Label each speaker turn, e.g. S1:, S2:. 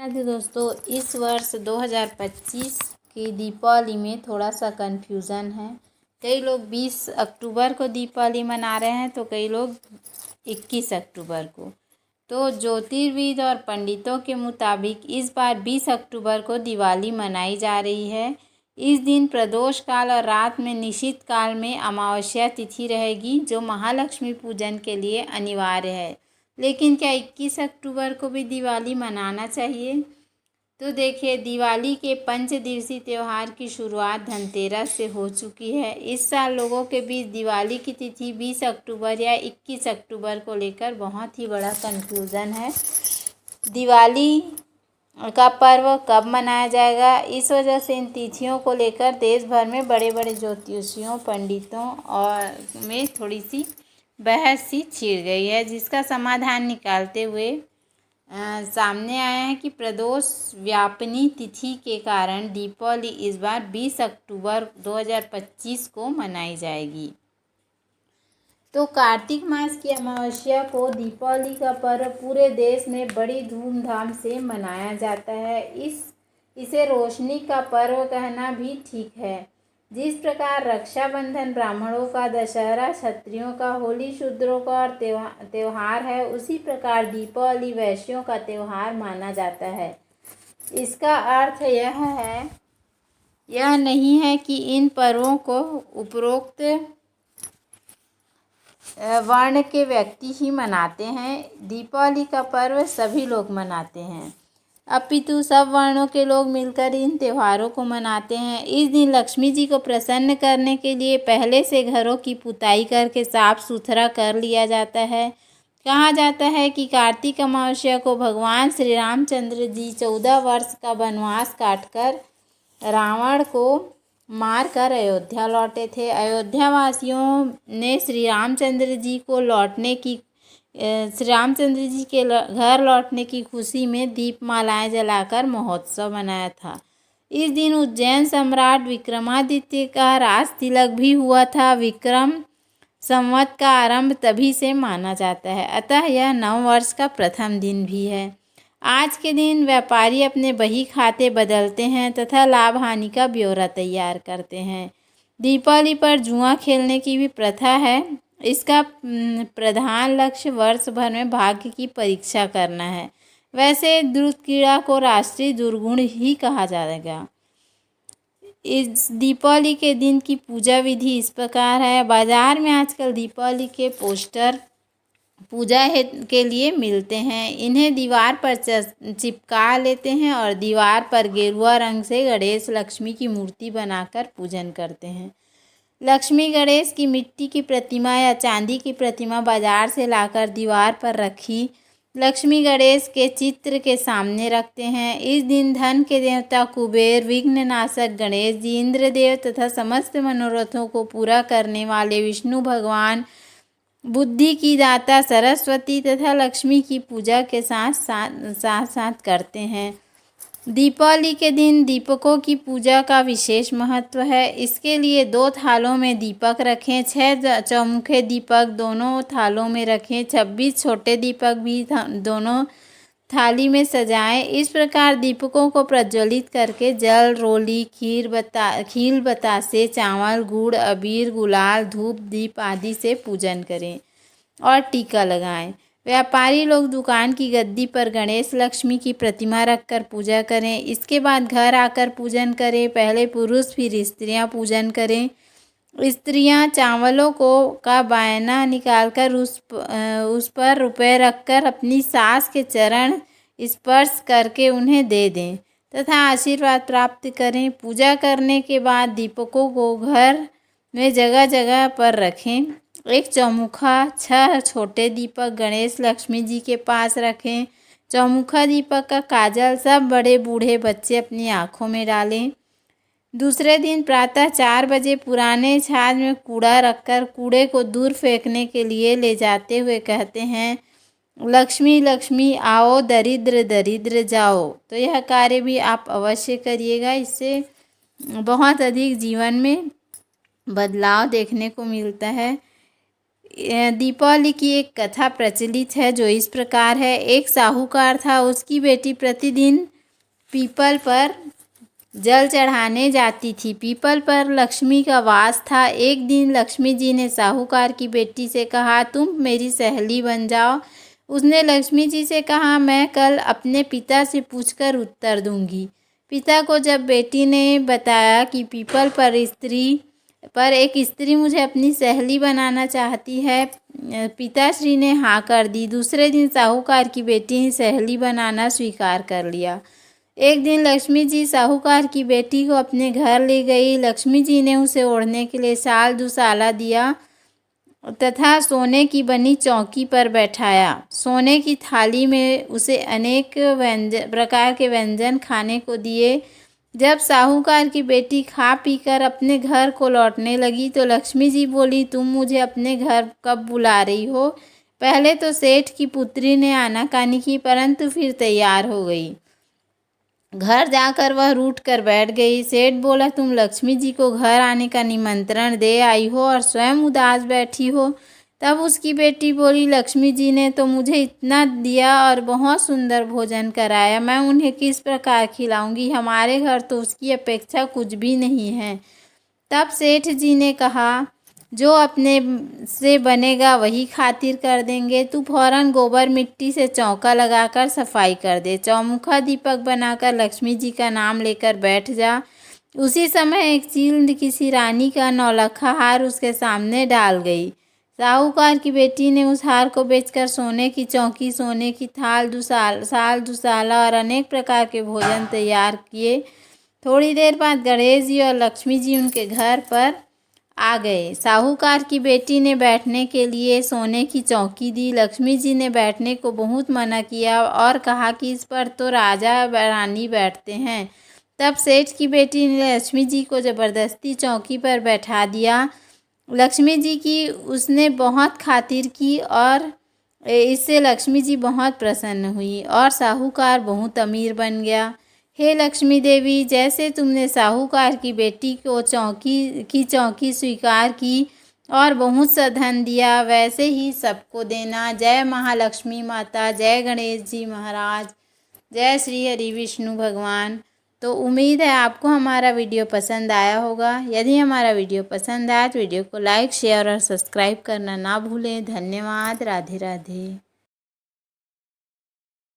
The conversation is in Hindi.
S1: राधे दोस्तों, इस वर्ष 2025 की दीपावली में थोड़ा सा कन्फ्यूज़न है। कई लोग 20 अक्टूबर को दीपावली मना रहे हैं तो कई लोग 21 अक्टूबर को। तो ज्योतिर्विद और पंडितों के मुताबिक इस बार 20 अक्टूबर को दिवाली मनाई जा रही है। इस दिन प्रदोष काल और रात में निशित काल में अमावस्या तिथि रहेगी, जो महालक्ष्मी पूजन के लिए अनिवार्य है। लेकिन क्या 21 अक्टूबर को भी दिवाली मनाना चाहिए? तो देखिए, दिवाली के 5 दिवसीय त्यौहार की शुरुआत धनतेरस से हो चुकी है। इस साल लोगों के बीच दिवाली की तिथि 20 अक्टूबर या 21 अक्टूबर को लेकर बहुत ही बड़ा कन्फ्यूज़न है। दिवाली का पर्व कब मनाया जाएगा, इस वजह से इन तिथियों को लेकर देश भर में बड़े बड़े ज्योतिषियों, पंडितों और में थोड़ी सी बहस सी छिड़ गई है, जिसका समाधान निकालते हुए सामने आया है कि प्रदोष व्यापनी तिथि के कारण दीपावली इस बार 20 अक्टूबर 2025 को मनाई जाएगी। तो कार्तिक मास की अमावस्या को दीपावली का पर्व पूरे देश में बड़ी धूमधाम से मनाया जाता है। इसे रोशनी का पर्व कहना भी ठीक है। जिस प्रकार रक्षाबंधन ब्राह्मणों का, दशहरा क्षत्रियों का, होली शूद्रों का और त्योहार है, उसी प्रकार दीपावली वैश्यों का त्यौहार माना जाता है। इसका अर्थ यह नहीं है कि इन पर्वों को उपरोक्त वर्ण के व्यक्ति ही मनाते हैं। दीपावली का पर्व सभी लोग मनाते हैं, अपितु सब वर्णों के लोग मिलकर इन त्योहारों को मनाते हैं। इस दिन लक्ष्मी जी को प्रसन्न करने के लिए पहले से घरों की पुताई करके साफ सुथरा कर लिया जाता है। कहा जाता है कि कार्तिक अमावस्या को भगवान श्री रामचंद्र जी 14 वर्ष का वनवास काटकर रावण को मारकर अयोध्या लौटे थे। अयोध्या वासियों ने श्री रामचंद्र जी के घर लौटने की खुशी में दीपमालाएं जलाकर महोत्सव मनाया था। इस दिन उज्जैन सम्राट विक्रमादित्य का राज तिलक भी हुआ था। विक्रम संवत का आरंभ तभी से माना जाता है, अतः यह नव वर्ष का प्रथम दिन भी है। आज के दिन व्यापारी अपने बही खाते बदलते हैं तथा लाभ हानि का ब्यौरा तैयार करते हैं। दीपावली पर जुआ खेलने की भी प्रथा है। इसका प्रधान लक्ष्य वर्ष भर में भाग्य की परीक्षा करना है। वैसे द्रुत क्रीड़ा को राष्ट्रीय दुर्गुण ही कहा जाएगा। इस दीपावली के दिन की पूजा विधि इस प्रकार है। बाजार में आजकल दीपावली के पोस्टर पूजा के लिए मिलते हैं। इन्हें दीवार पर चिपका लेते हैं और दीवार पर गेरुआ रंग से गणेश लक्ष्मी की मूर्ति बनाकर पूजन करते हैं। लक्ष्मी गणेश की मिट्टी की प्रतिमा या चांदी की प्रतिमा बाजार से लाकर दीवार पर रखी लक्ष्मी गणेश के चित्र के सामने रखते हैं। इस दिन धन के देवता कुबेर, विघ्ननाशक गणेश जी, इंद्रदेव तथा समस्त मनोरथों को पूरा करने वाले विष्णु भगवान, बुद्धि की दाता सरस्वती तथा लक्ष्मी की पूजा के साथ करते हैं। दीपावली के दिन दीपकों की पूजा का विशेष महत्व है। इसके लिए 2 थालों में दीपक रखें। 6 चौमुखे दीपक दोनों थालों में रखें। 26 छोटे दीपक भी दोनों थाली में सजाएं। इस प्रकार दीपकों को प्रज्वलित करके जल, रोली, खील बतासे, चावल, गुड़, अबीर, गुलाल, धूप, दीप आदि से पूजन करें और टीका लगाएं। व्यापारी लोग दुकान की गद्दी पर गणेश लक्ष्मी की प्रतिमा रखकर पूजा करें। इसके बाद घर आकर पूजन करें। पहले पुरुष फिर स्त्रियां पूजन करें। स्त्रियां चावलों का बायना निकालकर उस पर रुपए रखकर अपनी सास के चरण स्पर्श करके उन्हें दे दें तथा आशीर्वाद प्राप्त करें। पूजा करने के बाद दीपकों को घर में जगह जगह पर रखें। एक चौमुखा, 6 छोटे दीपक गणेश लक्ष्मी जी के पास रखें। चौमुखा दीपक का काजल सब बड़े बूढ़े बच्चे अपनी आँखों में डालें। दूसरे दिन प्रातः 4 बजे पुराने छाछ में कूड़ा रखकर कूड़े को दूर फेंकने के लिए ले जाते हुए कहते हैं, लक्ष्मी लक्ष्मी आओ, दरिद्र दरिद्र जाओ। तो यह कार्य भी आप अवश्य करिएगा। इससे बहुत अधिक जीवन में बदलाव देखने को मिलता है। दीपावली की एक कथा प्रचलित है जो इस प्रकार है। एक साहूकार था, उसकी बेटी प्रतिदिन पीपल पर जल चढ़ाने जाती थी। पीपल पर लक्ष्मी का वास था। एक दिन लक्ष्मी जी ने साहूकार की बेटी से कहा, तुम मेरी सहेली बन जाओ। उसने लक्ष्मी जी से कहा, मैं कल अपने पिता से पूछकर उत्तर दूंगी। पिता को जब बेटी ने बताया कि पीपल पर एक स्त्री मुझे अपनी सहेली बनाना चाहती है, पिताश्री ने हाँ कर दी। दूसरे दिन साहूकार की बेटी ने सहेली बनाना स्वीकार कर लिया। एक दिन लक्ष्मी जी साहूकार की बेटी को अपने घर ले गई। लक्ष्मी जी ने उसे ओढ़ने के लिए शाल दुशाला दिया तथा सोने की बनी चौकी पर बैठाया। सोने की थाली में उसे अनेक प्रकार के व्यंजन खाने को दिए। जब साहूकार की बेटी खा पीकर अपने घर को लौटने लगी तो लक्ष्मी जी बोली, तुम मुझे अपने घर कब बुला रही हो? पहले तो सेठ की पुत्री ने आनाकानी की, परंतु फिर तैयार हो गई। घर जाकर वह रूठ कर बैठ गई। सेठ बोला, तुम लक्ष्मी जी को घर आने का निमंत्रण दे आई हो और स्वयं उदास बैठी हो। तब उसकी बेटी बोली, लक्ष्मी जी ने तो मुझे इतना दिया और बहुत सुंदर भोजन कराया, मैं उन्हें किस प्रकार खिलाऊंगी? हमारे घर तो उसकी अपेक्षा कुछ भी नहीं है। तब सेठ जी ने कहा, जो अपने से बनेगा वही खातिर कर देंगे। तू फौरन गोबर मिट्टी से चौका लगाकर सफाई कर दे। चौमुखा दीपक बनाकर लक्ष्मी जी का नाम लेकर बैठ जा। उसी समय एक चील किसी रानी का नौलखा हार उसके सामने डाल गई। साहूकार की बेटी ने उस हार को बेचकर सोने की चौकी, सोने की शाल दुशाला और अनेक प्रकार के भोजन तैयार किए। थोड़ी देर बाद गणेश जी और लक्ष्मी जी उनके घर पर आ गए। साहूकार की बेटी ने बैठने के लिए सोने की चौकी दी। लक्ष्मी जी ने बैठने को बहुत मना किया और कहा कि इस पर तो राजा रानी बैठते हैं। तब सेठ की बेटी ने लक्ष्मी जी को जबरदस्ती चौकी पर बैठा दिया। लक्ष्मी जी की उसने बहुत खातिर की और इससे लक्ष्मी जी बहुत प्रसन्न हुई और साहूकार बहुत अमीर बन गया। हे लक्ष्मी देवी, जैसे तुमने साहूकार की बेटी को चौकी स्वीकार की और बहुत सा धन दिया, वैसे ही सबको देना। जय महालक्ष्मी माता, जय गणेश जी महाराज, जय श्री हरि विष्णु भगवान। तो उम्मीद है आपको हमारा वीडियो पसंद आया होगा। यदि हमारा वीडियो पसंद आया तो वीडियो को लाइक, शेयर और सब्सक्राइब करना ना भूलें। धन्यवाद। राधे राधे।